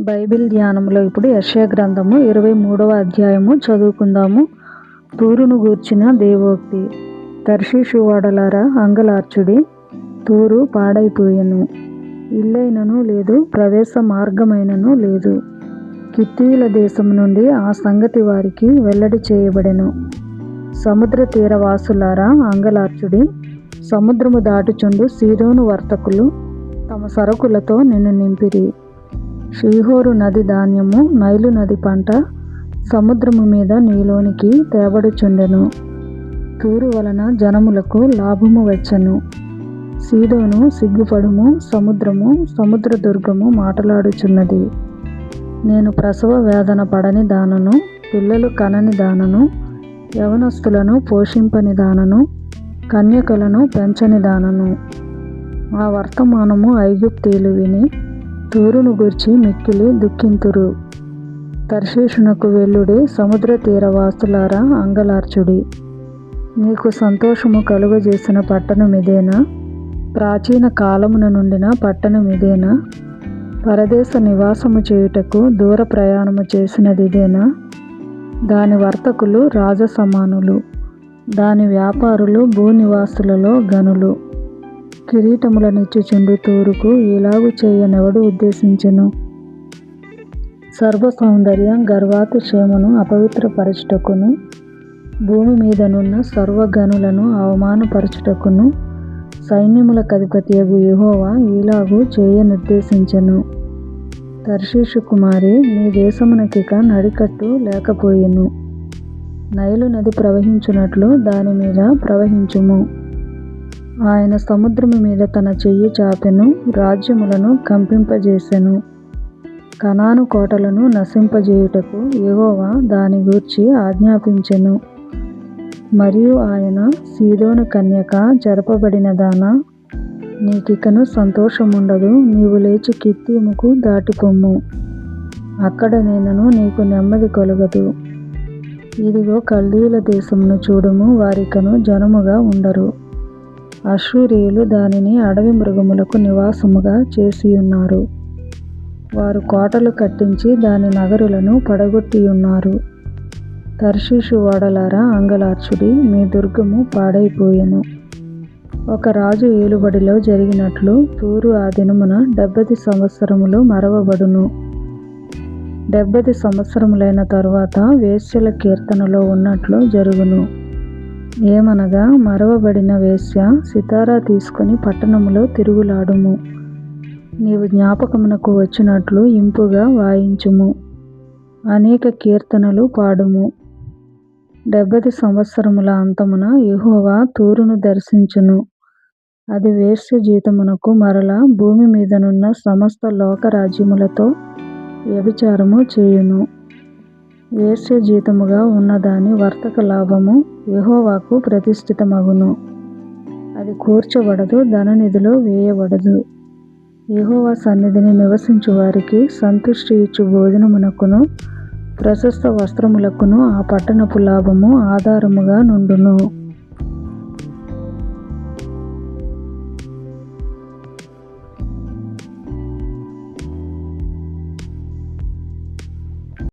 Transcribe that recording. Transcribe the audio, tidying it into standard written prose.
Bible ధ్యానంలో ఇప్పుడు యెషయా గ్రంథము 23వ అధ్యాయము చదువుకుందాము. తూరును గూర్చిన దేవోక్తి. తర్షీషు ఓడలారా అంగలార్చుడి, తూరు పాడైపోయెను, ఇల్లైనను లేదు, ప్రవేశ మార్గమైనను లేదు. కిత్తీయుల దేశం నుండి ఆ సంగతి వారికి వెల్లడి చేయబడెను. సముద్ర తీరవాసులారా అంగలార్చుడి, సముద్రము దాటుచుండు సీదోను వర్తకులు తమ సరుకులతో నిన్ను నింపిరి. షీహోరు నది ధాన్యము, నైలు నది పంట సముద్రము మీద నీలోనికి తేబడుచుండెను. తూరు వలన జనములకు లాభము వచ్చెను. సీదోను సిగ్గుపడుము, సముద్రము సముద్ర దుర్గము మాటలాడుచున్నది. నేను ప్రసవ వేదన పడని దానను, పిల్లలు కనని దానను, యవనస్తులను పోషింపని దానను, కన్యకలను పెంచని దానను. ఆ వర్తమానము ఐగుప్తీయులు విని తూరును గూర్చి మిక్కిలి దుఃఖింతురు. తర్షీషునకు వెళ్ళుడి, సముద్ర తీరవాసులారా అంగలార్చుడి. నీకు సంతోషము కలుగజేసిన పట్టణమిదేనా? ప్రాచీన కాలమున నుండిన పట్టణమిదేనా? పరదేశ నివాసము చేయుటకు దూర ప్రయాణము చేసినదిదేనా? దాని వర్తకులు రాజసమానులు, దాని వ్యాపారులు భూనివాసులలో గనులు. కిరీటములనిచ్చుచుండు తూరుకు ఇలాగు చేయనెవడు ఉద్దేశించెను? సర్వ సౌందర్య గర్వాతిశయమును అపవిత్రపరచుటకును, భూమి మీదనున్న సర్వగనులను అవమానపరచుటకును సైన్యములకధిపతియగు యెహోవా ఇలాగు చేయనుద్దేశించెను. తర్షీషు కుమారి, నీ దేశమునకిక నడికట్టు లేకపోయెను. నైలు నది ప్రవహించునట్లు దాని మీద ప్రవహించుము. ఆయన సముద్రము మీద తన చెయ్యి చాపెను, రాజ్యములను కంపింపజేసెను. కనాను కోటలను నశింపజేయుటకు యెహోవా దాని గూర్చి ఆజ్ఞాపించెను. మరియు ఆయన, సీదోను కన్యక చెరపబడినదానా, నీకికను సంతోషముండదు, నీవు లేచి కిత్తీముకు దాటిపొమ్ము, అక్కడ నేనను నీకు నెమ్మది కలుగదు. ఇదిగో కల్దీయుల దేశమును చూడుము, వారికను జనముగా ఉండరు. అష్షూరీయులు దానిని అడవి మృగములకు నివాసముగా చేసియున్నారు. వారు కోటలు కట్టించి దాని నగరులను పడగొట్టియున్నారు. తర్షీషు ఓడలారా అంగలార్చుడి, మీ దుర్గము పాడైపోయెను. ఒక రాజు ఏలుబడిలో జరిగినట్లు తూరు ఆ దినమున 70 సంవత్సరములు మరవబడును. 70 సంవత్సరములైన తరువాత వేశ్యల కీర్తనలో ఉన్నట్లు జరుగును. ఏమనగా, మరవబడిన వేశ్య, సితారా తీసుకొని పట్టణములో తిరుగులాడుము. నీవు జ్ఞాపకమునకు వచ్చినట్లు ఇంపుగా వాయించుము, అనేక కీర్తనలు పాడుము. 70 సంవత్సరముల అంతమున యెహోవా తూరును దర్శించును. అది వేశ్య జీతమునకు మరల భూమి మీదనున్న సమస్త లోకరాజ్యములతో వ్యభిచారము చేయును. వేశ్య జీతముగా ఉన్నదాని వర్తక లాభము యెహోవాకు ప్రతిష్ఠితమగును. అది కూర్చబడదు, ధననిధిలో వేయబడదు. యెహోవా సన్నిధిని నివసించు వారికి సంతుష్టి ఇచ్చు భోజనమునకును ప్రశస్త వస్త్రములకును ఆ పట్టణపు లాభము ఆధారముగా నుండును.